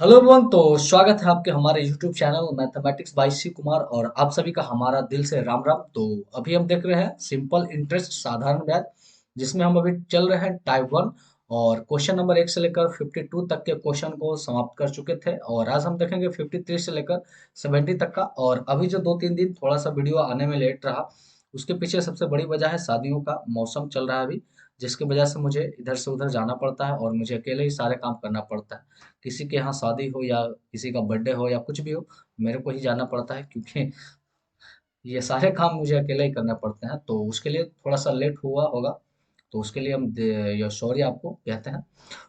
Hello everyone. तो स्वागत है आपके हमारे यूट्यूब चैनल मैथमेटिक्स बाय सी कुमार और आप सभी का हमारा दिल से राम राम। तो अभी हम देख रहे हैं सिंपल इंटरेस्ट साधारण ब्याज, जिसमें हम अभी चल रहे हैं टाइप वन और क्वेश्चन नंबर 1 से लेकर 52 तक के क्वेश्चन को समाप्त कर चुके थे और आज हम देखेंगे 53 से लेकर 70 तक का। और अभी जो 2-3 दिन थोड़ा सा वीडियो आने में लेट रहा, उसके पीछे सबसे बड़ी वजह है शादियों का मौसम चल रहा है अभी, जिसकी वजह से मुझे इधर से उधर जाना पड़ता है और मुझे अकेले ही सारे काम करना पड़ता है। किसी के यहाँ शादी हो या किसी का बर्थडे हो या कुछ भी हो, मेरे को ही जाना पड़ता है क्योंकि ये सारे काम मुझे अकेले ही करने पड़ते हैं। तो उसके लिए थोड़ा सा लेट हुआ होगा, तो उसके लिए ये सॉरी आपको कहते हैं।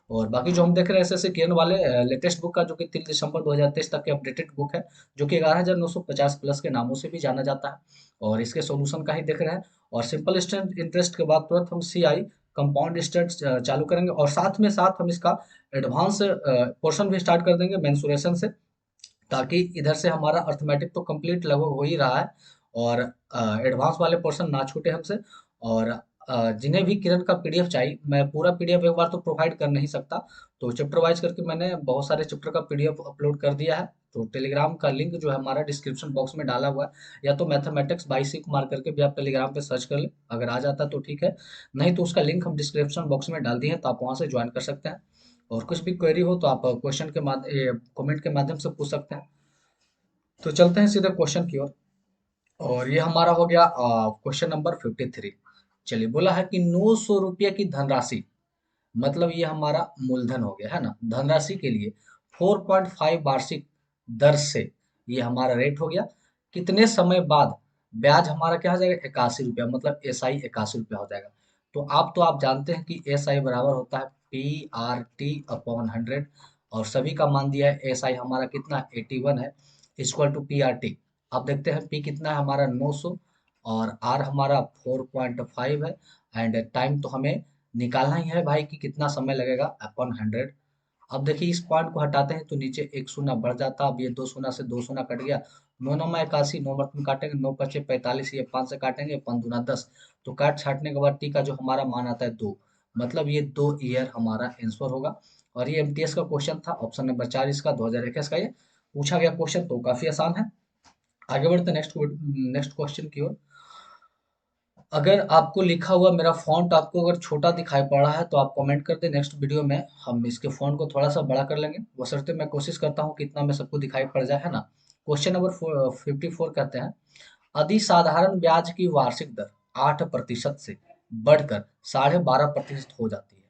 और बाकी जो हम देख रहे हैं एसएससी किरण वाले लेटेस्ट बुक का, जो कि 3 दिसंबर 2023 तक की अपडेटेड बुक है, जो कि 11,950 प्लस के नामों से भी जाना जाता है, और इसके सॉल्यूशन का ही देख रहे हैं। और सिंपल स्टूडेंट इंटरेस्ट के बाद तुरंत हम सीआई कंपाउंड इंटरेस्ट चालू करेंगे और साथ में साथ हम इसका एडवांस पोर्शन भी स्टार्ट कर देंगे मेंसुरेशन से, ताकि इधर से हमारा अर्थमेटिक तो कंप्लीट लगभग हो ही रहा है और एडवांस वाले पोर्शन ना छूटे हमसे। और जिन्हें भी किरण का पीडीएफ चाहिए, मैं पूरा पीडीएफ एक बार तो प्रोवाइड कर नहीं सकता, तो चैप्टर वाइज करके मैंने बहुत सारे चैप्टर का पीडीएफ अपलोड कर दिया है। तो टेलीग्राम का लिंक जो है हमारा डिस्क्रिप्शन बॉक्स में डाला हुआ है, या तो मैथमेटिक्स बाई सी कुमार करके भी आप टेलीग्राम पे सर्च कर ले, अगर आ जाता तो ठीक है, नहीं तो उसका लिंक हम डिस्क्रिप्शन बॉक्स में डाल दिए हैं, तो आप वहाँ से ज्वाइन कर सकते हैं। और कुछ भी क्वेरी हो तो आप क्वेश्चन के माध्यम कमेंट के माध्यम से पूछ सकते हैं। तो चलते हैं सीधे क्वेश्चन की ओर। और ये हमारा हो गया क्वेश्चन नंबर 53। चलिए, बोला है कि 900 रुपये की धनराशि, मतलब ये हमारा मूलधन हो गया है ना, धनराशि के लिए 4.5 वार्षिक दर से ये हमारा रेट हो गया। कितने समय बाद ब्याज हमारा क्या हो जाएगा? 81 रुपया, मतलब एस आई 81 रुपया हो जाएगा। तो आप जानते हैं कि एस आई बराबर होता है P/R/100, और सभी का मान दिया है। एस आई हमारा कितना 81 है, इक्वल टू P/R/T। अब देखते हैं P कितना है हमारा 900 और R हमारा 4.5 है, एंड टाइम तो हमें निकालना ही है भाई कि कितना समय लगेगा अपॉन 100। अब देखिए इस पॉइंट को हटाते हैं तो नीचे एक शून्य बढ़ जाता, अब ये दो शून्य से दो शून्य कट गया, 9×9 = 81, 9 में काटेंगे 9×5 = 45, ये 5 से काटेंगे 5×2 = 10। तो काट छाटने के बाद टी का जो हमारा मान आता है 2, मतलब ये 2 ईयर हमारा आंसर होगा। और ये एमटीएस का क्वेश्चन था, ऑप्शन नंबर 4 इसका 2021 का ये पूछा गया क्वेश्चन, तो काफी आसान है। आगे बढ़ते नेक्स्ट नेक्स्ट क्वेश्चन की ओर। अगर आपको लिखा हुआ मेरा फॉन्ट आपको अगर छोटा दिखाई पड़ रहा है तो आप कमेंट कर दें, नेक्स्ट वीडियो में हम इसके फॉन्ट को थोड़ा सा बड़ा कर लेंगे, बशर्ते मैं कोशिश करता हूँ कि इतना में सबको दिखाई पड़ जाए, है ना। क्वेश्चन नंबर 54 कहते हैं, यदि साधारण ब्याज की वार्षिक दर 8% से बढ़कर 12.5% हो जाती है,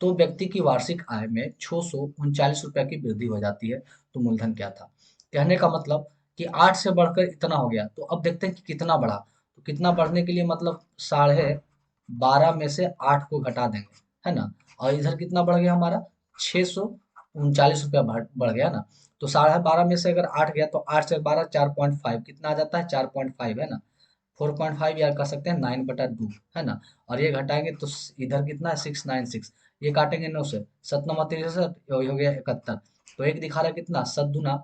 तो व्यक्ति की वार्षिक आय में 639 रुपया की वृद्धि हो जाती है, तो मूलधन क्या था? कहने का मतलब कि 8 से बढ़कर इतना हो गया, तो अब देखते हैं कि कितना बढ़ा। तो कितना बढ़ने के लिए मतलब 12.5 में से 8 को घटा देंगे, है ना। और इधर कितना बढ़ गया हमारा? 639 रुपया बढ़ गया ना। तो 12.5 में से अगर 8 गया तो 8 से 12 4.5, कितना आ जाता है? 4.5, है ना। 4.5 या कह सकते हैं 9/2, है ना। और ये घटाएंगे तो इधर कितना है? 696। ये काटेंगे 9 से, 7×9 = 63, हो गया 71। तो एक दिखा रहा है कितना? 7×2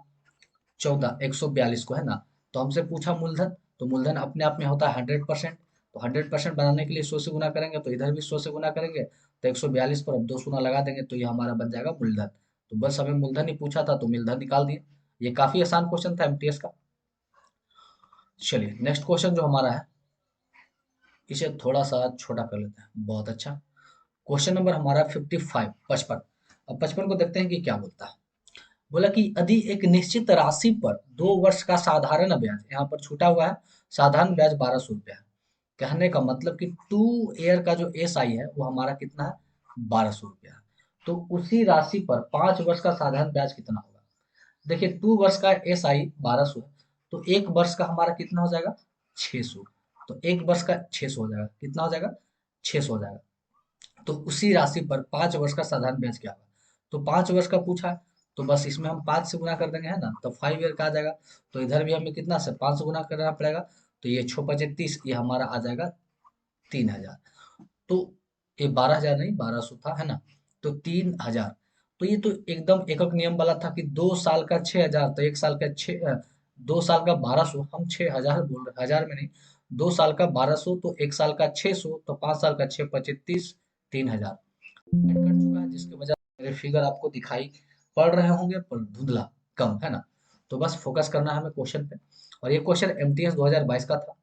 = 14, 142 को, है ना। तो हमसे पूछा मूलधन, तो मूलधन अपने आप में होता है 100%। तो 100% बनाने के लिए 100 से गुना करेंगे, तो इधर भी 100 से गुना करेंगे, तो 142 पर अब दो शून्य लगा देंगे, तो ये हमारा बन जाएगा मूलधन। तो बस हमें मूलधन ही पूछा था तो मूलधन निकाल दिए। ये काफी आसान क्वेश्चन था एमटीएस का। चलिए नेक्स्ट क्वेश्चन जो हमारा है, इसे थोड़ा सा छोटा कर लेते हैं। बहुत अच्छा। क्वेश्चन नंबर हमारा 55, 55। अब 55 को देखते हैं कि क्या बोलता है। बोला कि यदि एक निश्चित राशि पर 2 वर्ष का साधारण ब्याज, यहाँ पर छूटा हुआ है, साधारण ब्याज 1200 रुपया है। कहने का मतलब कि 2 ईयर का जो एस आई है वो हमारा कितना है? 1200 रुपया है। तो उसी राशि पर 5 वर्ष का साधारण ब्याज कितना होगा? देखिए 2 वर्ष का एस आई 1200 है, तो 1 वर्ष का हमारा कितना हो जाएगा? 600। तो 1 वर्ष का 600 हो जाएगा, कितना हो जाएगा? 600 हो जाएगा। तो उसी राशि पर 5 वर्ष का साधारण ब्याज क्या होगा? तो 5 वर्ष का पूछा है, तो बस इसमें हम 5 से गुना कर देंगे, है ना, तो 5 ईयर का आ जाएगा। तो इधर भी हमें कितना से 5 से गुना करना पड़ेगा, तो ये 6×5 = 30, ये हमारा आ जाएगा 3,000। तो ये 12,000 नहीं 1200 था, है ना। तो 3,000। तो ये तो एकदम एकक नियम वाला था कि 2 साल का 6,000, तो 1 साल का 2 साल का 1200, हम 6,000 बोल रहे, हजार में नहीं। 2 साल का 1200, तो 1 साल का 600, तो 5 साल का 6×5 = 30, 3,000 कट चुका है, जिसकी वजह से मेरे फिगर आपको दिखाई पढ़ रहे होंगे पर धुंधला कम, है ना। तो बस फोकस करना है हमें क्वेश्चन पे। और ये क्वेश्चन एमटीएस 2022 का था।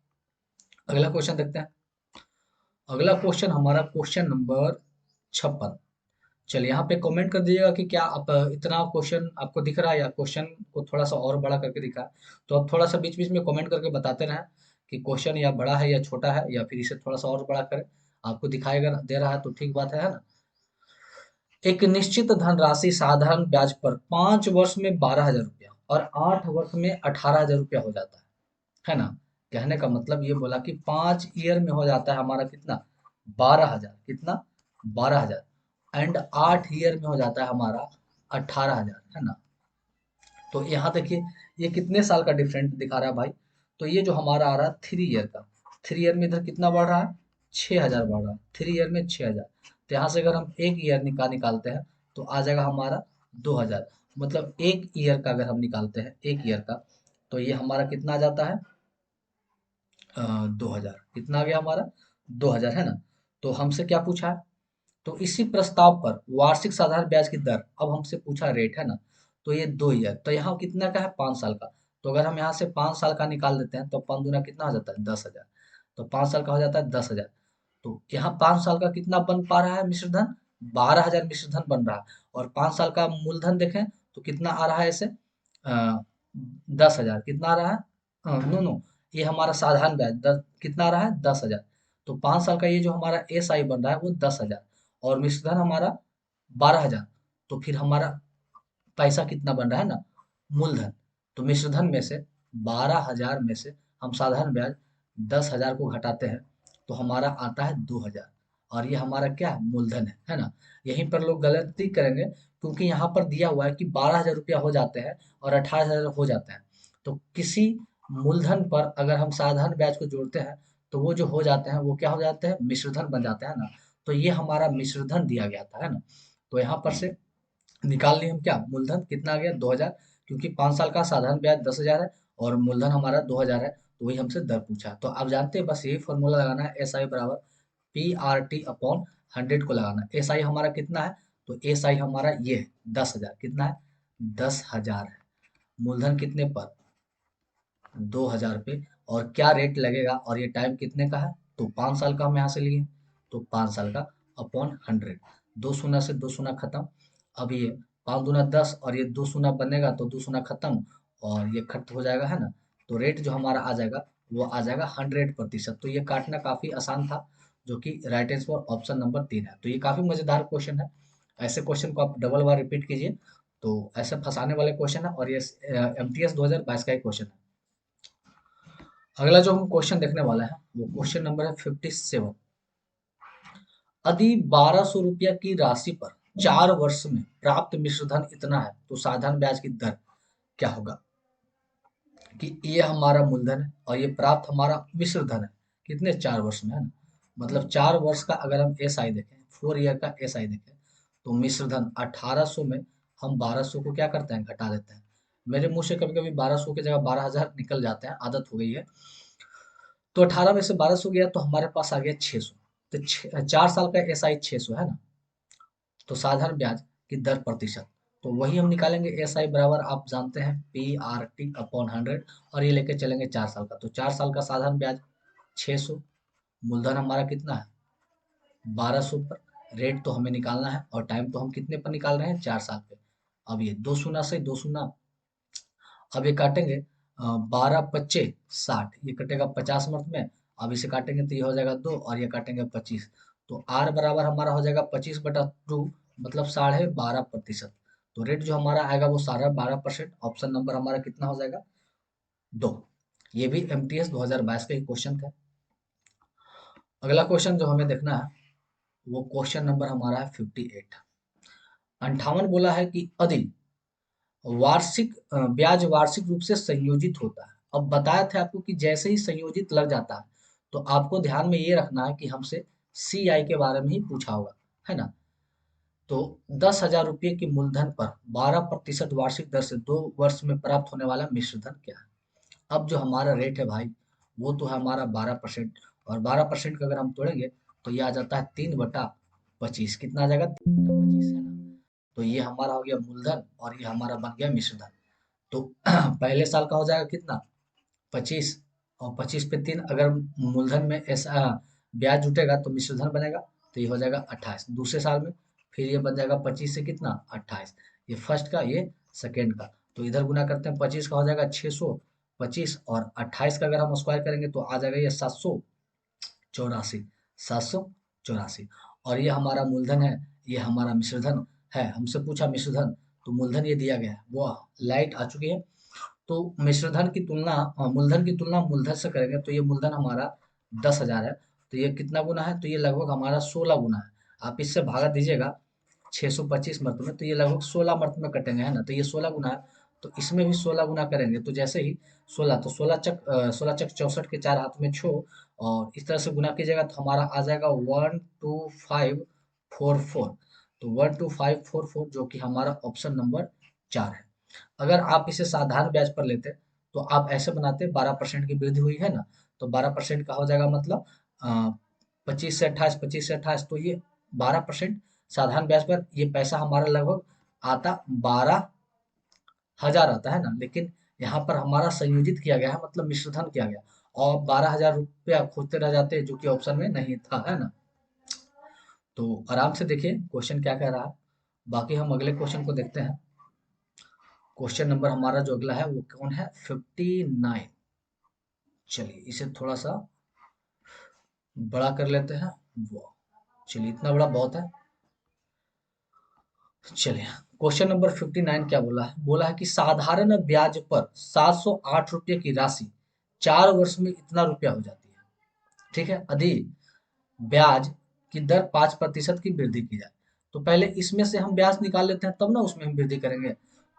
अगला क्वेश्चन देखते हैं। अगला क्वेश्चन हमारा क्वेश्चन नंबर 56। चलिए यहाँ पे कमेंट कर दीजिएगा कि क्या आप इतना क्वेश्चन आपको दिख रहा है या क्वेश्चन को थोड़ा सा और बड़ा करके दिखा है। तो आप थोड़ा सा बीच बीच में कमेंट करके बताते रहें कि क्वेश्चन या बड़ा है या छोटा है, या फिर इसे थोड़ा सा और बड़ा करें। आपको दिखाएगा दे रहा है तो ठीक बात है ना। एक निश्चित धनराशि साधारण ब्याज पर 5 वर्ष में 12,000 रुपया और 8 वर्ष में 18,000 रुपया हो जाता है ना। कहने का मतलब ये बोला कि 5 ईयर में हो जाता है हमारा कितना, 12,000, कितना, 12,000, एंड 8 ईयर में हो जाता है हमारा 18,000, है ना। तो यहाँ देखिए ये कितने साल का डिफरेंट दिखा रहा है भाई। तो ये जो हमारा आ रहा है 3 ईयर का, 3 ईयर में इधर कितना बढ़ रहा है, 6,000 बढ़ रहा है, 3 ईयर में 6,000। तो यहाँ से अगर हम एक ईयर निकालते हैं तो आ जाएगा हमारा 2,000। मतलब एक ईयर का अगर हम निकालते हैं, एक ईयर का, तो ये हमारा कितना आ जाता है, 2,000। कितना आ गया हमारा, 2,000, है ना। तो हमसे क्या पूछा है, तो इसी प्रस्ताव पर वार्षिक साधारण ब्याज की दर, अब हमसे पूछा रेट, है ना। तो ये 2 ईयर, तो यहाँ कितना का है, 5 साल का। तो अगर हम यहाँ से 5 साल का निकाल देते हैं तो 5 दूना कितना हो जाता है, 10,000। तो 5 साल का हो जाता है 10,000। तो यहाँ 5 साल का कितना बन पा रहा है मिश्रधन, 12,000 मिश्रधन बन रहा है। और 5 साल का मूलधन देखें तो कितना आ रहा है इसे, 10,000। कितना आ रहा है, नो नो, ये हमारा साधारण ब्याज कितना आ रहा है, 10,000। तो 5 साल का ये जो हमारा एस आई बन रहा है वो 10,000, और मिश्रधन हमारा 12,000। तो फिर हमारा पैसा कितना बन रहा है ना, मूलधन। तो मिश्रधन में से 12,000 में से हम साधारण ब्याज 10,000 को घटाते हैं तो हमारा आता है 2,000। और ये हमारा क्या है, मूलधन है ना। यहीं पर लोग गलती करेंगे क्योंकि यहाँ पर दिया हुआ है कि 12,000 रुपया हो जाते हैं और 18,000 हो जाते हैं। तो किसी मूलधन पर अगर हम साधारण ब्याज को जोड़ते हैं तो वो जो हो जाते हैं वो क्या हो जाते हैं, मिश्रधन बन जाते हैं ना। तो ये हमारा मिश्रधन दिया गया था, है ना। तो यहाँ पर से निकाल लिए हम क्या, मूलधन कितना आ गया, 2,000। क्योंकि 5 साल का साधारण ब्याज 10,000 है और मूलधन हमारा 2,000 है, तो वही हमसे दर पूछा है। तो आप जानते हैं बस यही फॉर्मूला लगाना है, एस आई बराबर PRT/100 को लगाना है। एस आई हमारा कितना है, तो एस आई हमारा ये है 10,000। कितना है, 10,000 है। मूलधन कितने पर, 2,000 पे। और क्या रेट लगेगा और ये टाइम कितने का है, तो 5 साल का हम यहाँ से लिए। तो 5 साल का अपॉन 100, दो शून्य से दो शून्य खत्म। अब ये 5 दूना 10 और ये दो शून्य बनेगा तो दो शून्य खत्म और ये खत्म हो जाएगा, है ना। तो रेट जो हमारा आ जाएगा वो आ जाएगा 100%। तो ये काटना काफी आसान था, जो कि राइट आंसर ऑप्शन नंबर 3 है। तो ये काफी मजेदार क्वेश्चन है। ऐसे क्वेश्चन को आप डबल बार रिपीट कीजिए। तो ऐसे फंसाने वाले क्वेश्चन है, और ये एमटीएस 2022 का ही क्वेश्चन है। अगला जो हम क्वेश्चन देखने वाला है वो क्वेश्चन नंबर है 57। यदि 1,200 रुपया की राशि पर 4 वर्ष में प्राप्त मिश्रधन इतना है तो साधारण ब्याज की दर क्या होगा। कि ये हमारा मूलधन है और ये प्राप्त हमारा मिश्रधन है, कितने, 4 वर्ष में, है ना। मतलब 4 वर्ष का अगर हम एस आई देखें, 4 ईयर का एस आई देखें, तो मिश्रधन 1,800 में हम 1,200 को क्या करते हैं, घटा देते हैं। मेरे मुंह से कभी कभी 1,200 की जगह 12,000 निकल जाते हैं, आदत हो गई है। तो 18 में से 1,200 गया तो हमारे पास आ गया 600। तो 4 साल का एस आई 600, है ना। तो साधारण ब्याज की दर प्रतिशत, तो वही हम निकालेंगे। एस आई बराबर आप जानते हैं PRT/100, और ये लेके चलेंगे 4 साल का। तो 4 साल का साधारण ब्याज 600, मूलधन हमारा कितना है 1,200 पर। रेट तो हमें निकालना है और टाइम तो हम कितने पर निकाल रहे हैं, 4 साल पे। अब ये दो शून्य से दो शून्य, अब ये काटेंगे, 12 25 60, ये कटेगा 50 में। अब इसे काटेंगे तो ये हो जाएगा 2 और ये काटेंगे 25। तो आर बराबर हमारा हो जाएगा 25/2, मतलब 12.5%। तो रेट जो हमारा आएगा वो 12.5%। ऑप्शन नंबर हमारा कितना हो जाएगा, 2। ये भी एमटीएस 2022 का ही क्वेश्चन था। अगला क्वेश्चन जो हमें देखना है वो क्वेश्चन नंबर हमारा है 58। 58 बोला है कि यदि वार्षिक ब्याज वार्षिक रूप से संयोजित होता है। अब बताया था आपको कि जैसे ही संयोजित लग जाता है तो आपको ध्यान में ये रखना है कि हमसे सी आई के बारे में ही पूछा होगा, है ना। तो 10,000 रुपये की मूलधन पर 12% वार्षिक दर से 2 वर्ष में प्राप्त होने वाला मिश्रधन क्या है। अब जो हमारा रेट है भाई वो तो है हमारा 12%, और 12% का अगर हम तोड़ेंगे तो ये आ जाता है 3/25। कितना आ जाएगा, 3/25, है ना। तो ये हमारा हो गया मूलधन और ये हमारा बन गया मिश्रधन। तो पहले साल का हो जाएगा कितना, 25, और 25 पे 3, अगर मूलधन में ऐसा ब्याज जुटेगा तो मिश्रधन बनेगा, तो ये हो जाएगा 28 दूसरे साल में। फिर ये बन जाएगा 25 से कितना, 28, ये फर्स्ट का, ये सेकेंड का। तो इधर गुना करते हैं, 25 का हो जाएगा 625, और 28 का अगर हम स्क्वायर करेंगे तो आ जाएगा ये 784, 784। और ये हमारा मूलधन है, ये हमारा मिश्रधन है। हमसे पूछा मिश्रधन, तो मूलधन ये दिया गया है, वो लाइट आ चुकी है। तो मिश्रधन की तुलना मूलधन की तुलना मूलधन से करेंगे तो ये मूलधन हमारा 10,000 है, तो ये कितना गुना है, तो ये लगभग हमारा 16 गुना है। आप इससे भागा दीजिएगा 625 मर्तबे में, तो ये लगभग 16 मर्तबे कटेंगे, है ना, तो ये 16 गुना है। तो इसमें भी 16 गुना करेंगे, तो जैसे ही 16, तो 16 चक 64 के 4 हाथ में छो, और इस तरह से गुना कीजिएगा तो हमारा आ जाएगा 12544। तो 12544 जो कि हमारा ऑप्शन नंबर 4 है। अगर आप इसे साधारण ब्याज पर लेते तो आप ऐसे बनाते, 12% की वृद्धि हुई है ना, तो 12% का हो जाएगा मतलब 25 से 28, 25 से 28, तो ये 12% साधारण ब्याज पर ये पैसा हमारा लगभग आता 12,000 आता है ना, लेकिन यहाँ पर हमारा संयोजित किया गया है, मतलब मिश्रधन किया गया, और 12,000 रुपया खोजते रह जाते जो कि ऑप्शन में नहीं था, है ना। तो आराम से देखिए क्वेश्चन क्या कह रहा है। बाकी हम अगले क्वेश्चन को देखते हैं। क्वेश्चन नंबर हमारा जो अगला है वो कौन है, 59। चलिए इसे थोड़ा सा बड़ा कर लेते हैं। वो चलिए इतना बड़ा बहुत है। चलिए क्वेश्चन नंबर 59 क्या बोला है, बोला है कि साधारण ब्याज पर 708 रुपये की राशि 4 वर्ष में इतना रुपया हो जाती है। ठीक है, यदि ब्याज की दर 5% की वृद्धि की जाए, तो पहले इसमें से हम ब्याज निकाल लेते हैं, तब ना उसमें हम वृद्धि करेंगे।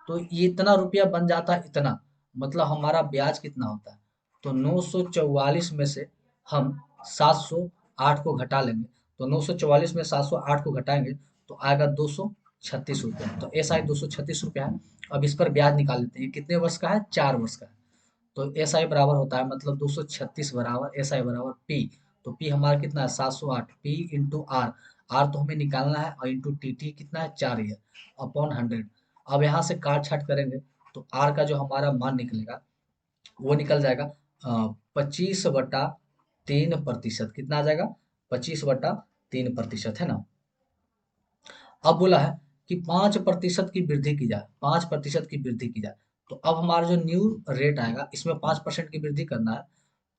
तो ये इतना रुपया बन जाता है इतना, मतलब हमारा ब्याज कितना होता है, तो 944 में से हम 708 को घटा लेंगे। तो 944 में 708 को घटाएंगे तो आएगा 236 रुपया। तो एस आई 236 रुपया है। अब इस पर ब्याज निकाल लेते हैं, ये कितने वर्ष का है, 4 वर्ष का है। तो एस आई बराबर होता है, मतलब 236 बराबर एस आई बराबर पी। तो पी हमारा कितना है, 708, पी इंटू आर, आर तो हमें निकालना है, और इंटू टी, टी कितना है, 4 ही है, अपॉन 100। अब यहाँ से काट छाट करेंगे तो आर का जो हमारा मान निकलेगा वो निकल जाएगा 25/3%। कितना आ जाएगा, 25/3%, है ना। अब बोला है कि 5% की वृद्धि की जाए, 5% की वृद्धि की जाए। तो अब हमारा जो न्यू रेट आएगा इसमें 5% की वृद्धि करना है,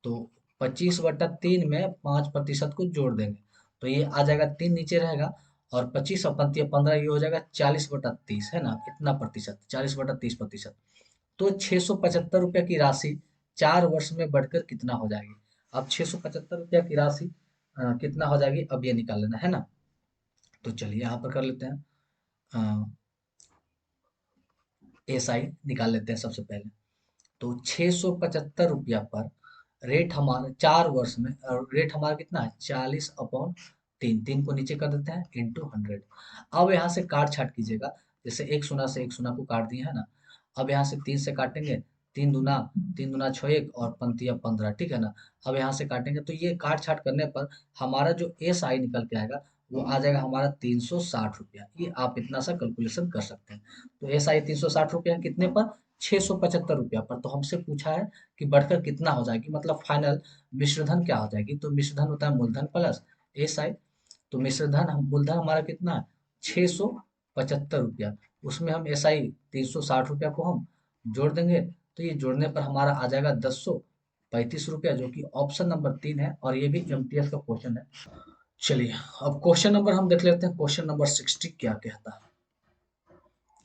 तो 25/3 में 5% को जोड़ देंगे, तो ये आ जाएगा 3 नीचे रहेगा, और 25 और 15 ये हो जाएगा 40/30, है ना, इतना प्रतिशत, 40/30%। तो 675 रुपये की राशि 4 वर्ष में बढ़कर कितना हो जाएगी। अब 675 रुपया की राशि कितना हो जाएगी, अब ये निकाल लेना है ना। तो चलिए यहाँ पर कर लेते हैं, एस आई निकाल लेते हैं सबसे पहले। तो 675 रुपया पर रेट हमारा 4 वर्ष में, और रेट हमारा कितना है, 40/3, 3 को नीचे कर देते हैं, इंटू 100। अब यहाँ से काट छाट कीजिएगा, जैसे एक शून्य से एक शून्य को काट दिए है ना। अब यहाँ से 3 से काटेंगे, 3 दूना, 3 दूना 6 एक, और पंतिया 15, ठीक है ना। अब यहाँ से काटेंगे तो ये काट छाट करने पर हमारा जो एस आई निकल के आएगा वो आ जाएगा हमारा 360 रुपया। ये आप इतना सा कैलकुलेशन कर सकते हैं। तो एस आई 360 रुपया कितने पर, 675 रुपया पर। तो हमसे पूछा है कि बढ़कर कितना हो जाएगी, मतलब फाइनल मिश्रधन क्या हो जाएगी। तो मिश्रधन होता है मूलधन प्लस एस आई। तो मिश्रधन मूलधन हमारा कितना है, 675 रुपया, उसमें हम एस आई 360 रुपया को हम जोड़ देंगे, तो ये जोड़ने पर हमारा आ जाएगा 1035 रुपया, जो कि ऑप्शन नंबर 3 है, और ये भी एमटीएस का क्वेश्चन है। चलिए अब क्वेश्चन नंबर हम देख लेते हैं, क्वेश्चन नंबर 60 क्या कहता है।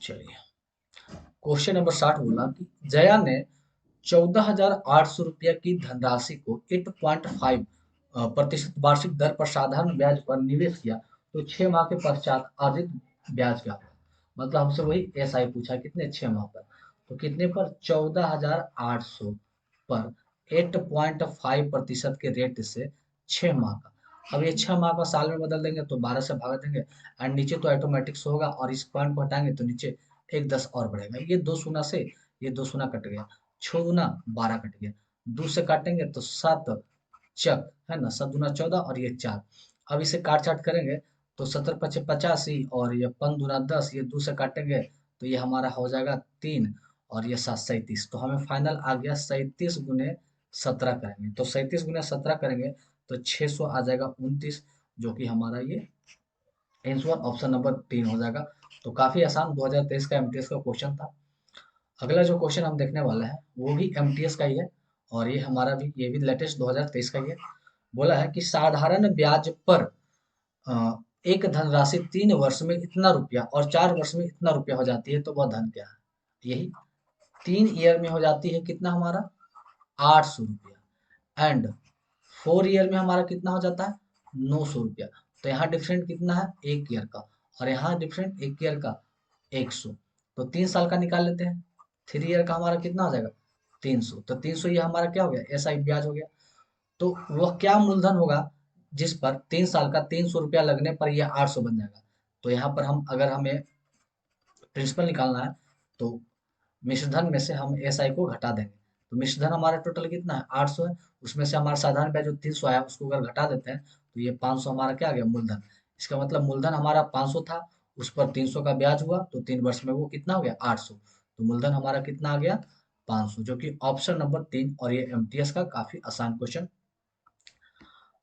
चलिए क्वेश्चन नंबर 60 बोला कि जया ने 14,800 रुपया की धनराशि को 8.5% वार्षिक दर पर साधारण ब्याज पर निवेश किया, तो 6 माह के पश्चात अर्जित ब्याज क्या होगा। मतलब हमसे वही एस आई पूछा, कितने, 6 माह पर। तो कितने पर, 14,800 पर 8.5% के रेट से 6 माह का। अब ये 6 माह का साल में बदल देंगे तो 12 से भाग देंगे, एंड नीचे तो ऑटोमेटिक्स होगा, और इस पॉइंट को हटाएंगे तो नीचे एक 10 और बढ़ेगा। ये 2 शून्य से ये 2 शून्य कट गया, 6 दूना 12 कट गया, 2 से काटेंगे तो 7 चक, है ना, 7 दूना 14, और ये 4। अब इसे काट छाट करेंगे तो 17×5 = 85 और ये 5×2 = 10, ये 2 से काटेंगे तो ये हमारा हो जाएगा 3 और ये 7 37। तो हमें फाइनल आ गया 37×17 करेंगे तो 37×17 करेंगे तो 600 आ जाएगा 29, जो कि हमारा ये आंसर ऑप्शन नंबर 3 हो जाएगा। तो काफी आसान 2023 का एमटीएस का क्वेश्चन था। अगला जो क्वेश्चन हम देखने वाले हैं वो भी एमटीएस का ही है और ये भी लेटेस्ट 2023 का ही है। बोला है कि साधारण ब्याज पर एक धनराशि 3 वर्ष में इतना रुपया और 4 वर्ष में इतना रुपया हो जाती है तो वह धन क्या है। यही 3 ईयर में हो जाती है कितना हमारा 800 रुपया एंड 4 ईयर में हमारा कितना हो जाता है 900 रुपया। तो यहाँ डिफरेंट कितना है 1 ईयर का और यहाँ डिफरेंट 1 ईयर का 100। तो 3 साल का निकाल लेते हैं। 3 ईयर का हमारा कितना हो जाएगा 300। तो 300 ये हमारा क्या हो गया एसआई ब्याज हो गया। तो वह क्या मूलधन होगा जिस पर 3 साल का 300 रुपया लगने पर यह 800 बन जाएगा। तो यहाँ पर हम अगर हमें प्रिंसिपल निकालना है तो मिश्रधन में से हम एसआई को घटा देंगे। तो मिश्रधन हमारा टोटल कितना है 800 है, उसमें से हमारा साधारण ब्याज जो 300 आया उसको अगर घटा देते हैं तो ये 500 हमारा क्या आ गया मूलधन। इसका मतलब मूलधन हमारा 500 था, उस पर 300 का ब्याज हुआ तो 3 वर्ष में वो कितना हो गया 800। तो मूलधन हमारा कितना आ गया 500, जो कि ऑप्शन नंबर 3 और ये एमटीएस का काफी आसान क्वेश्चन।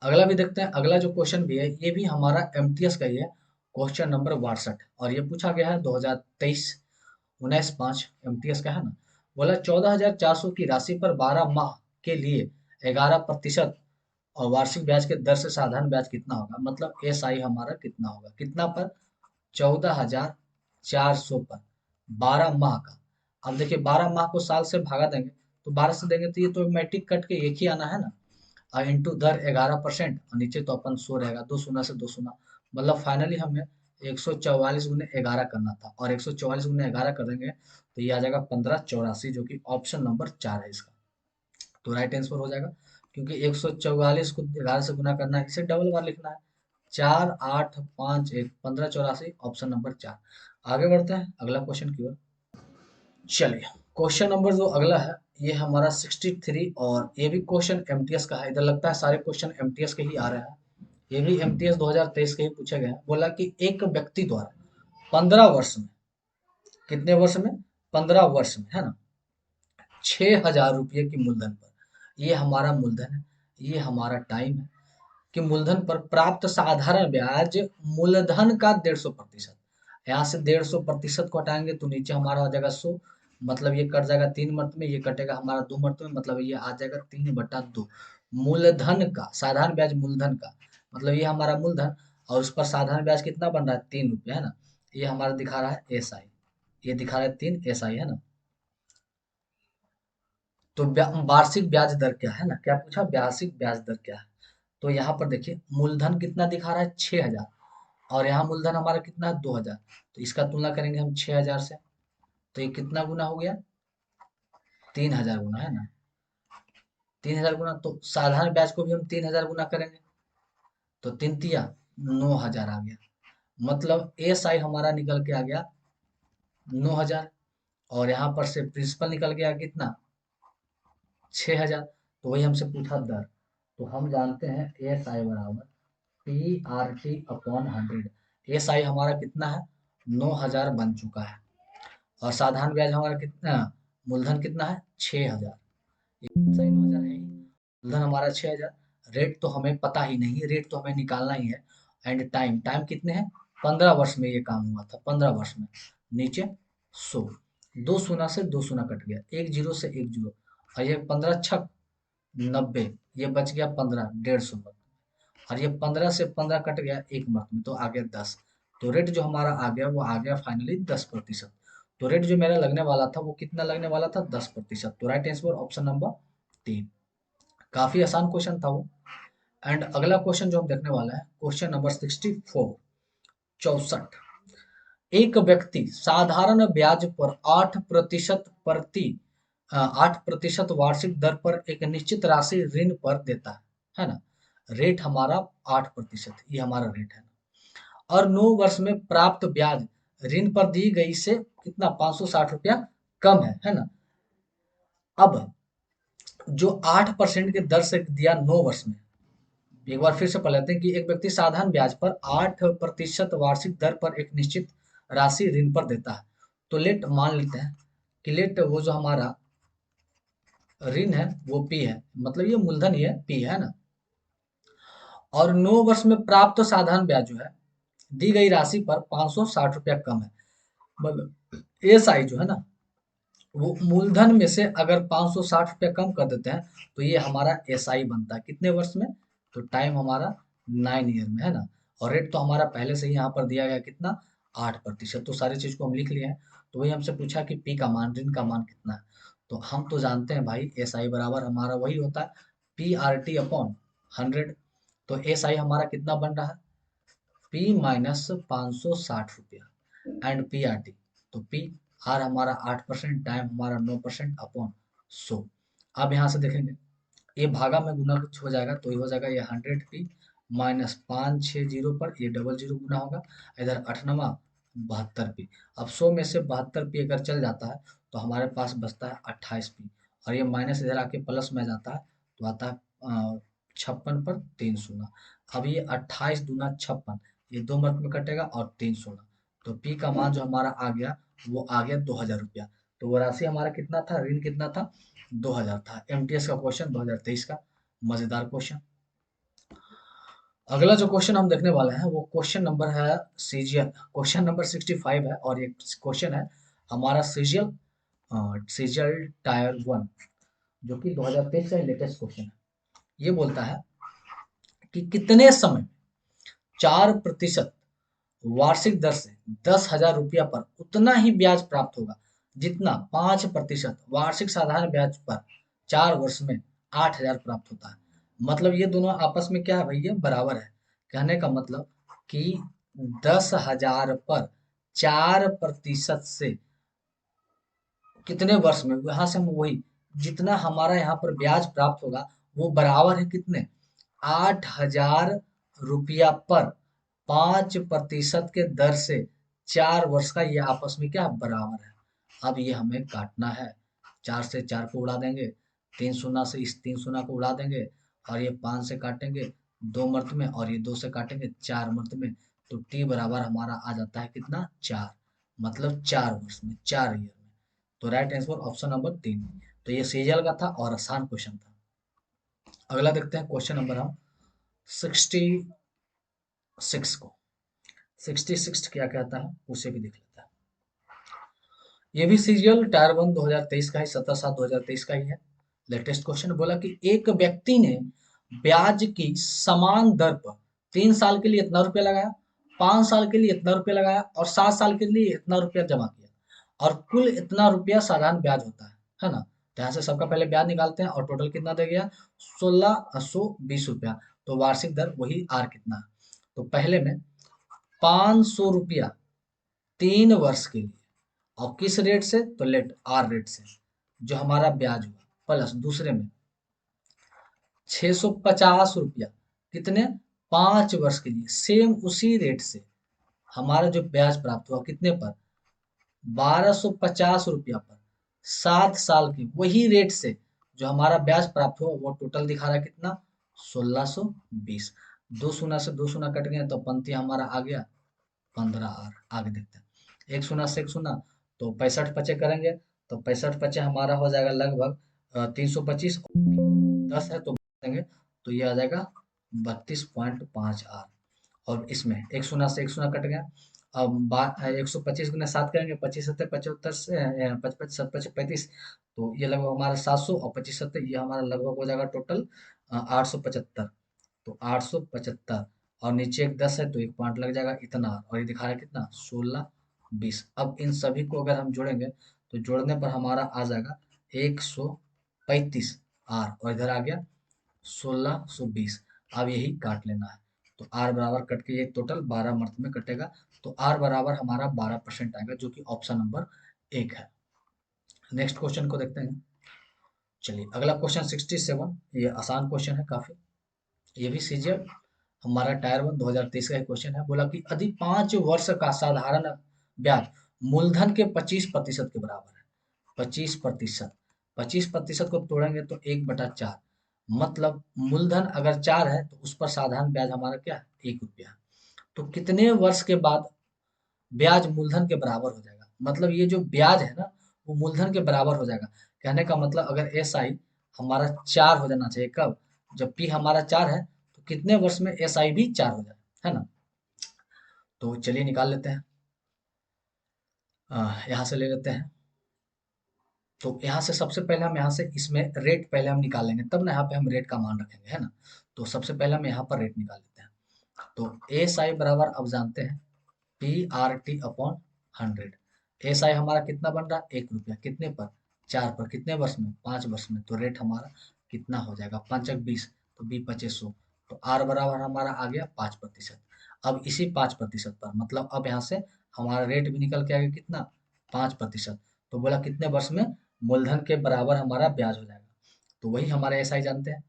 अगला भी देखते हैं। अगला जो क्वेश्चन भी है ये भी हमारा एमटीएस का ही है, क्वेश्चन नंबर 62 और ये पूछा गया है 2023 19/5 एमटीएस का है ना। बोला 14,400 की राशि पर 12 माह के लिए 11% और वार्षिक ब्याज के दर से साधारण ब्याज कितना होगा। मतलब एस आई हमारा कितना होगा, कितना पर 14,400 पर 12 माह का। अब देखिए 12 माह को साल से भागा देंगे तो 12 से देंगे तो ये तो मैट्रिक कट के एक ही आना है ना। और इंटू दर 11% और नीचे तो अपन 100 रहेगा, 2 शून्य से 2 शून्य। मतलब फाइनली हमें 144 × 11 करना था और 144 × 11 कर देंगे तो ये आ जाएगा 1584, जो कि ऑप्शन नंबर 4 है इसका। तो राइट आंसर हो जाएगा क्योंकि 144 को 11 से गुना करना है, इसे डबल बार लिखना है। 4851 1584 ऑप्शन नंबर 4। आगे बढ़ते हैं अगला क्वेश्चन की ओर। चलिए क्वेश्चन नंबर जो अगला है ये हमारा 63 और ये भी क्वेश्चन एमटीएस का है। इधर लगता है सारे क्वेश्चन एमटीएस के ही आ रहे हैं। ये भी एमटीएस 2023 के ही पूछे गए हैं। बोला कि एक व्यक्ति द्वारा 15 वर्ष में, कितने वर्ष में 15 वर्ष में है ना, 6,000 रुपये की मूलधन पर, ये हमारा मूलधन है, ये हमारा टाइम है कि मूलधन पर प्राप्त साधारण ब्याज मूलधन का 150%। यहाँ से 150% को हटाएंगे तो नीचे हमारा हो जाएगा 100। मतलब ये कट जाएगा 3 मर्त में, ये कटेगा हमारा 2 मर्त में, मतलब ये आ जाएगा 3/2 मूलधन का। साधारण ब्याज मूलधन का मतलब ये हमारा मूलधन और उस पर साधारण ब्याज कितना बन रहा है 3 रुपये है ना। ये हमारा दिखा रहा है एस आई, ये दिखा रहा है 3 एस आई है ना। तो वार्षिक ब्याज दर क्या है ना, क्या पूछा वार्षिक ब्याज दर क्या है। तो यहाँ पर देखिए मूलधन कितना दिखा रहा है 6,000 और यहाँ मूलधन हमारा कितना है 2,000। तो इसका तुलना करेंगे हम 6,000 से तो ये कितना गुना हो गया 3,000 गुना है ना। 3,000 गुना तो साधारण ब्याज को भी हम 3,000 गुना करेंगे तो 3 तिया 9,000 आ गया। मतलब एस आई हमारा निकल के आ गया 9,000 और यहाँ पर से प्रिंसिपल निकल गया कितना 6,000। तो वही हमसे पूछा दर, तो हम जानते हैं एस आई बराबर PRT/100। एस आई हमारा कितना है 9,000 बन चुका है और साधारण ब्याज हमारा कितना, मूलधन कितना है 6,000। सही 9,000 है ही, मूलधन हमारा 6,000। रेट तो हमें पता ही नहीं है, रेट तो हमें निकालना ही है। एंड टाइम, टाइम कितने हैं 15 वर्ष में ये काम हुआ था, 15 वर्ष में। नीचे 100, 2 शून्य से 2 शून्य कट गया, 1 0 से 1 0 और ये 15×6 90, ये बच गया 15 150 और ये 15 से 15 कट गया 1 मत में तो आ गया 10। तो रेट जो हमारा आ गया वो आ गया फाइनली 10%। तो रेट जो मेरा लगने वाला था वो कितना लगने वाला था 10%। तो राइट आंसर ऑप्शन नंबर 3। काफी आसान क्वेश्चन था वो। एंड अगला क्वेश्चन जो हम देखने वाला है क्वेश्चन नंबर 64 64। एक व्यक्ति साधारण ब्याज पर 8% प्रति 8% वार्षिक दर पर एक निश्चित राशि ऋण पर देता है ना। रेट हमारा 8%, ये हमारा रेट है और 9 वर्ष में प्राप्त ब्याज ऋण पर दी गई से कितना 560 रुपया कम है ना। अब जो 8% की दर से दिया 9 वर्ष में एक बार फिर से पढ़ लेते हैं कि एक व्यक्ति साधारण ब्याज पर 8% वार्षिक दर पर एक निश्चित राशि ऋण पर देता है। तो लेट मान लेते हैं कि लेट वो जो हमारा ऋण है वो पी है, मतलब ये मूलधन ही है, पी है ना। और 9 वर्ष में प्राप्त साधारण ब्याज जो है दी गई राशि पर 560 रुपया कम है। मतलब एस आई जो है ना, वो मूलधन में से अगर 560 रुपया कम कर देते हैं तो ये हमारा एस आई बनता है कितने वर्ष में, तो टाइम हमारा 9 ईयर में है ना। और रेट तो हमारा पहले से ही यहाँ पर दिया गया कितना, 8%। तो सारी चीज को हम लिख लिए हैं। तो वही हमसे पूछा कि पी का मान, ऋण का मान कितना है। तो हम तो जानते हैं भाई एस आई बराबर हमारा वही होता है पी आर टी अपॉन 100। तो एस आई हमारा कितना बन रहा है, पी माइनस 560 रुपया एंड पी आर टी। तो पी आर हमारा 8%, टाइम हमारा 9% अपॉन 100। अब यहाँ से देखेंगे ये भागा में गुना कुछ हो जाएगा तो ये हो जाएगा ये 100p माइनस 560 पर ये डबल जीरो गुना होगा, इधर 8 × 72p। अब 100 में से 72p अगर चल जाता है तो हमारे पास बचता है 28p, और ये माइनस इधर आके प्लस में जाता है तो आता है 56 पर 3 शून्य। अब ये 28 दूना 56, ये 2 मत में कटेगा और 3 शून्य। तो पी का मान जो हमारा आ गया वो आ गया 2000 रुपया। तो वो राशि हमारा कितना था, ऋण कितना था, 2000 था। एमटीएस का क्वेश्चन 2023 का मजेदार क्वेश्चन। अगला जो क्वेश्चन हम देखने वाले हैं वो क्वेश्चन नंबर है सीजीएल, क्वेश्चन नंबर 65 है। और ये क्वेश्चन है हमारा सीजीएल सीजीएल टायर 1, जो कि 2023 का लेटेस्ट क्वेश्चन है। ये बोलता है कि कितने समय 4% वार्षिक दर से 10,000 रुपया पर उतना ही ब्याज प्राप्त होगा जितना 5% वार्षिक साधारण ब्याज पर 4 वर्ष में 8,000 प्राप्त होता है। मतलब ये दोनों आपस में क्या है भैया, बराबर है। कहने का मतलब कि 10,000 पर 4% से कितने वर्ष में, यहाँ से हम वही जितना हमारा यहाँ पर ब्याज प्राप्त होगा वो बराबर है कितने, 8,000 रुपया पर 5% के दर से 4 वर्ष का, ये आपस में क्या बराबर है। अब ये हमें काटना है, 4 से 4 को उड़ा देंगे, 3 शून्य से इस 3 शून्य को उड़ा देंगे, और ये 5 से काटेंगे 2 मर्त में, और ये 2 से काटेंगे 4 मर्त में। तो टी बराबर हमारा आ जाता है कितना, 4। मतलब 4 वर्ष में, 4 ईयर में। तो राइट आंसर ऑप्शन नंबर 3। तो ये सीजल का था और आसान क्वेश्चन था। अगला देखते हैं क्वेश्चन नंबर हम 66 को। 66 क्या कहता है उसे भी देख लेते हैं। ये भी सीरियल टायर 1 2023 का ही, 17/7/2023 का ही है। लेटेस्ट क्वेश्चन बोला कि एक व्यक्ति ने ब्याज की समान दर पर 3 साल के लिए इतना रुपया लगाया, 5 साल के लिए इतना रुपया लगाया और 7 साल के लिए इतना रुपया जमा किया, और कुल इतना रुपया साधारण ब्याज होता है ना। तो यहाँ से सबका पहले ब्याज निकालते हैं और टोटल कितना दे गया, 1620 रुपया। तो वार्षिक दर वही आर कितना है। तो पहले में 500 रुपया 3 वर्ष के लिए, और किस रेट से, तो लेट आर रेट से जो हमारा ब्याज हुआ, प्लस दूसरे में 650 रुपया कितने, 5 वर्ष के लिए, सेम उसी रेट से हमारा जो ब्याज प्राप्त हुआ कितने पर, 1250 रुपया पर 7 साल के वही रेट से जो हमारा ब्याज प्राप्त हुआ, वो टोटल दिखा रहा है कितना, 1620। 2 शून्य से 2 शून्य कट गए तो पंक्ति हमारा आ गया 15R। आगे देखते हैं 1 शून्य से 1 शून्य, तो 65 पचे करेंगे तो 65 पचे हमारा हो जाएगा लगभग 325, 10 है तो देंगे तो ये आ जाएगा 32.5R। और इसमें 1 शून्य से 1 शून्य कट गया। अब 125 गुना 7 करेंगे, 25 सत्तर 75 से 55 7 55 35, तो ये लगभग हमारा 700, और 25 सत्तर ये हमारा लगभग हो जाएगा टोटल 875। तो 875, और नीचे एक 10 है तो एक पॉइंट लग जाएगा इतना, और ये दिखा रहा है कितना, 1620। अब इन सभी को अगर हम जोड़ेंगे तो जोड़ने पर हमारा आ जाएगा 135R, और इधर आ गया 1620। अब यही काट लेना है। तो आर बराबर कट के ये टोटल 12 मर्त में कटेगा। तो आर बराबर हमारा 12% आएगा, जो कि ऑप्शन नंबर 1 है। नेक्स्ट क्वेश्चन को देखते हैं। चलिए अगला क्वेश्चन 67, ये आसान क्वेश्चन है काफी। ये भी सीजीएल हमारा टायर 1 2023 का क्वेश्चन है। बोला कि यदि 5 वर्ष का साधारण ब्याज मूलधन के 25% के बराबर है, 25%, 25% को तोड़ेंगे तो 1/4, मतलब मूलधन अगर 4 है तो उस पर साधारण ब्याज हमारा क्या है, 1 रुपया। तो कितने वर्ष के बाद ब्याज मूलधन के बराबर हो जाएगा, मतलब ये जो ब्याज है ना वो मूलधन के बराबर हो जाएगा। कहने का मतलब अगर एस आई हमारा 4 हो जाना चाहिए, कब, जब पी हमारा 4 है तो कितने वर्ष में एस आई भी 4 हो जाए, है ना। तो चलिए निकाल लेते हैं। यहाँ से ले लेते हैं। तो यहाँ से सबसे पहले हम यहाँ से इसमें रेट पहले हम निकाल लेंगे, तब ना यहाँ पे हम रेट का मान रखेंगे, है ना। तो सबसे पहले हम यहाँ पर रेट निकाल लेते हैं। तो एस आई बराबर अब जानते हैं P R T upon 100। S I हमारा कितना बन रहा है, 1 रुपया, कितने पर, 4 पर, कितने वर्ष में, 5 वर्ष में। तो रेट हमारा कितना हो जाएगा, 5×20 तो 20×2500। तो आर बराबर हमारा आ गया 5%। अब इसी 5% पर मतलब अब यहाँ से हमारा रेट भी निकल के आ गया कितना, 5%। तो बोला कितने वर्ष में मूलधन के बराबर हमारा ब्याज हो जाएगा। तो वही हमारा एस आई जानते हैं,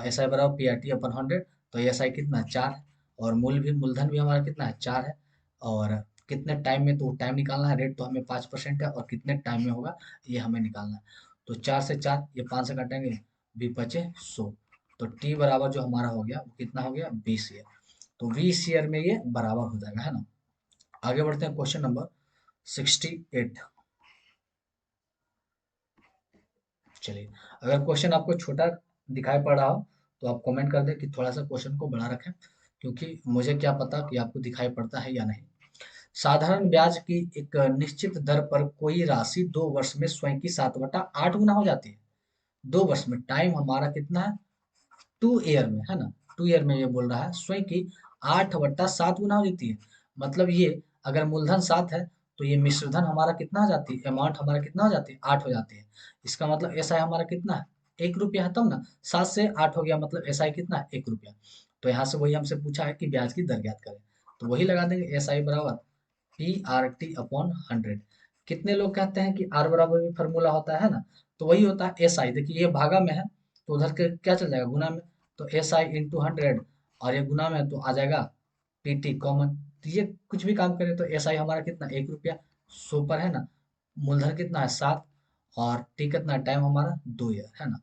एस आई बराबर पी आर टी अपन 100। तो एस आई कितना है, 4 है। और मूलधन भी हमारा कितना है, 4 है। और कितने टाइम में, तो टाइम निकालना है, रेट तो हमें 5% है और कितने टाइम में होगा ये हमें निकालना है। तो 4 से 4, ये 5 से काटेंगे, 20×2500। तो टी बराबर जो हमारा हो गया वो कितना हो गया, 20 ईयर। तो 20 ईयर में ये बराबर हो जाएगा, है ना। आगे बढ़ते हैं क्वेश्चन नंबर 68। चलिए, अगर क्वेश्चन आपको छोटा दिखाई पड़ रहा हो तो आप कमेंट कर दें कि थोड़ा सा क्वेश्चन को बड़ा रखें, क्योंकि मुझे क्या पता कि आपको दिखाई पड़ता है या नहीं। साधारण ब्याज की एक निश्चित दर पर कोई राशि 2 वर्ष में स्वयं की 7/8 गुना हो जाती है। 2 वर्ष में, टाइम हमारा कितना है, 2 ईयर में, है ना। 2 ईयर में ये बोल रहा है स्वयं की 8/7 गुना हो जाती है। मतलब ये अगर मूलधन 7 है तो ये मिश्रधन हमारा कितना हो जाती है, अमाउंट हमारा कितना हो जाती है, 8 हो जाती है। इसका मतलब एस आई हमारा कितना है, 1 रुपया है, तब ना 7 से 8 हो गया, मतलब एस आई कितना है, 1 रुपया। तो यहाँ से वही हमसे पूछा है कि ब्याज की दर ज्ञात करें। तो वही लगा देंगे, एस आई बराबर पी आर टी अपॉन 100। कितने लोग कहते हैं कि आर बराबर भी फॉर्मूला होता है ना, तो वही होता है एस आई। देखिए ये भागा में है तो उधर के क्या चल जाएगा, गुना में। तो एस आई इंटू 100, और ये गुना में तो आ जाएगा पी टी कॉमन। तो ये कुछ भी काम करें तो एस आई हमारा कितना, 1 रुपया, 100 पर, है ना। मूलधन कितना है, 7, और टी कितना है, टाइम हमारा 2 ईयर, है ना।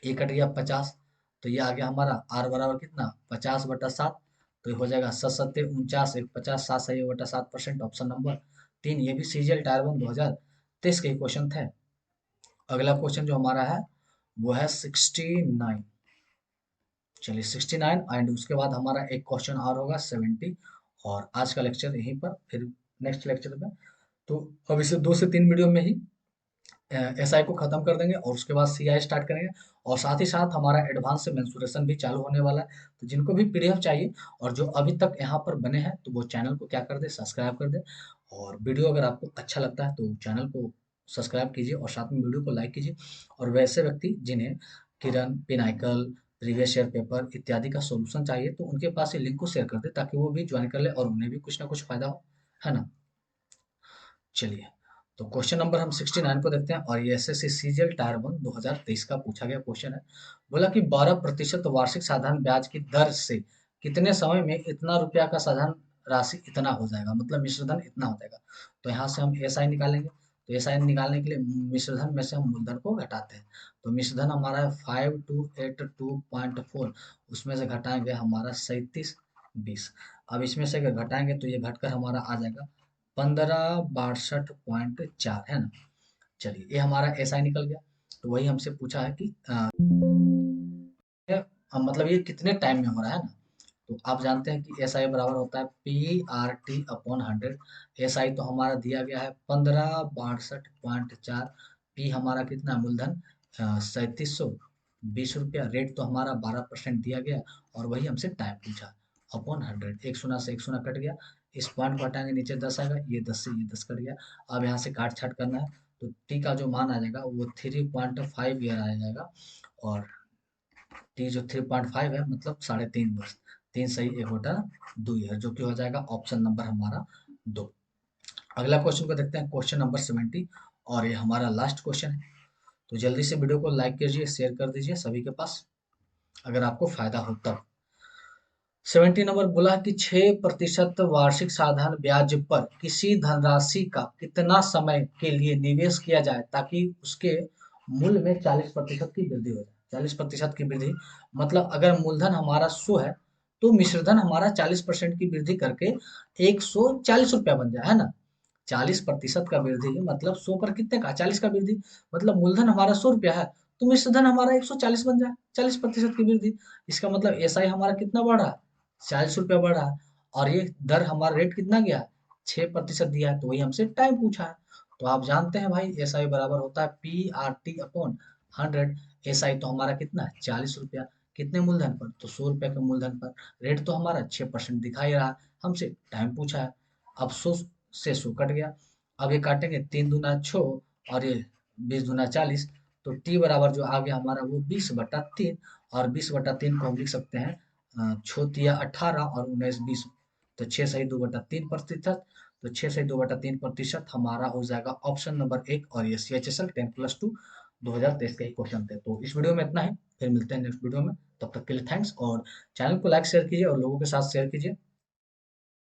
ये कट गया 50। तो ये आ गया हमारा आर बराबर कितना, 50/7। तो ये हो जाएगा 7×7 = 49, 1×50, 7×7 ऑप्शन नंबर 3। ये भी सीजीएल टायर 1 2023 के क्वेश्चन थे। अगला क्वेश्चन जो हमारा है वो है 69। चलिए 69, एंड उसके बाद हमारा एक क्वेश्चन और होगा 70। और आज का लेक्चर यहीं पर, फिर नेक्स्ट लेक्चर में। तो अब इसे 2 से 3 वीडियो में ही एस आई को खत्म कर देंगे और उसके बाद सी आई स्टार्ट करेंगे। और साथ ही साथ हमारा एडवांस से मेंसुरेशन भी चालू होने वाला है। तो जिनको भी पीडीएफ चाहिए और जो अभी तक यहाँ पर बने हैं तो वो चैनल को क्या कर दे, सब्सक्राइब कर दे। और वीडियो अगर आपको अच्छा लगता है तो चैनल को सब्सक्राइब कीजिए और साथ में वीडियो को लाइक कीजिए। और वैसे व्यक्ति जिन्हें किरण, पिनाइकल, प्रीवियस ईयर पेपर इत्यादि का सॉल्यूशन चाहिए तो उनके पास ये लिंक को शेयर कर दे, ताकि वो भी ज्वाइन कर ले और उन्हें भी कुछ ना कुछ फायदा हो, है ना। चलिए, तो क्वेश्चन नंबर हम 69 को देखते हैं, और ये एसएससी सीजीएल टायर 1 2023 का पूछा गया क्वेश्चन है। बोला कि 12% वार्षिक साधारण ब्याज की दर से कितने समय में इतना रुपया का साधारण राशि इतना हो जाएगा, मतलब मिश्रधन इतना हो जाएगा। तो यहाँ से हम एस आई निकालेंगे। तो एस आई निकालने के लिए मिश्रधन में से हम मूलधन को घटाते हैं। तो मिश्रधन हमारा है 5282.4, उसमें से घटाएंगे हमारा 3720। अब इसमें से अगर घटाएंगे तो ये घटकर हमारा आ जाएगा 1562.4, है ना। चलिए, ये हमारा एस आई निकल गया। तो वही हमसे पूछा है कि मतलब ये कितने टाइम में हो रहा है ना। तो आप जानते हैं कि एस आई बराबर होता है P R T upon 100। S I तो हमारा दिया गया है 1562.4। पी हमारा कितना, मूलधन 3720 रुपया। रेट तो हमारा 12% दिया गया, और वही हमसे टाइम पूछा अपॉन 100। एक शून्य से एक शून्य कट गया, इस पॉइंट को हटाएंगे नीचे 10 आएगा, ये 10 से ये 10 कट गया। अब यहाँ से काट छाट करना है। तो टी का जो मान आ जाएगा वो 3.5 ईयर आ जाएगा। और टी जो 3.5 है मतलब 3.5 वर्ष। 3 सही 1/2 ईयर, जो कि हो जाएगा ऑप्शन नंबर हमारा 2। अगला क्वेश्चन को देखते हैं, क्वेश्चन नंबर 70, और ये हमारा लास्ट क्वेश्चन है। तो जल्दी से वीडियो को लाइक कीजिए, शेयर कर दीजिए सभी के पास, अगर आपको फायदा हो तब। 70 नंबर बोला कि 6% वार्षिक साधारण ब्याज पर किसी धनराशि का कितना समय के लिए निवेश किया जाए ताकि उसके मूल्य में 40% की वृद्धि हो जाए। 40% की वृद्धि, मतलब अगर मूलधन हमारा 100 है तो मिश्रधन हमारा 40% की वृद्धि करके 140 रुपया बन जाए, है ना। 40% का वृद्धि मतलब 100 पर कितने का, 40 का वृद्धि, मतलब मूलधन हमारा 100 रुपया है तो मिश्रधन हमारा 140 बन जाए, 40% की वृद्धि। इसका मतलब एसआई हमारा कितना बढ़ रहा है, 40 रुपया बढ़ रहा है। और ये दर हमारा रेट कितना गया, 6% दिया है, तो वही हमसे टाइम पूछा है। तो आप जानते हैं भाई एस आई बराबर होता है PRT/100। एस आई तो हमारा कितना है, 40 रुपया, कितने मूलधन पर, तो 100 रुपया के मूलधन पर। रेट तो हमारा 6% दिखा ही रहा, हमसे टाइम पूछा है। अब 100 से 100 कट गया, अब ये काटेंगे 3 दूना 6 और ये 20 दूना 40, तो टी बराबर जो आ गया हमारा वो 20/3। और 20/3 को हम लिख सकते हैं 6×18 और 19 20, तो 6 सही 2/3 प्रतिशत। तो 6 सही 2/3 प्रतिशत हमारा हो जाएगा ऑप्शन नंबर 1, और ये CHSL 10+2 2023 के ही क्वेश्चन थे। तो इस वीडियो में इतना ही, फिर मिलते हैं नेक्स्ट वीडियो में, तब तक के लिए थैंक्स। और चैनल को लाइक शेयर कीजिए और लोगों के साथ शेयर कीजिए।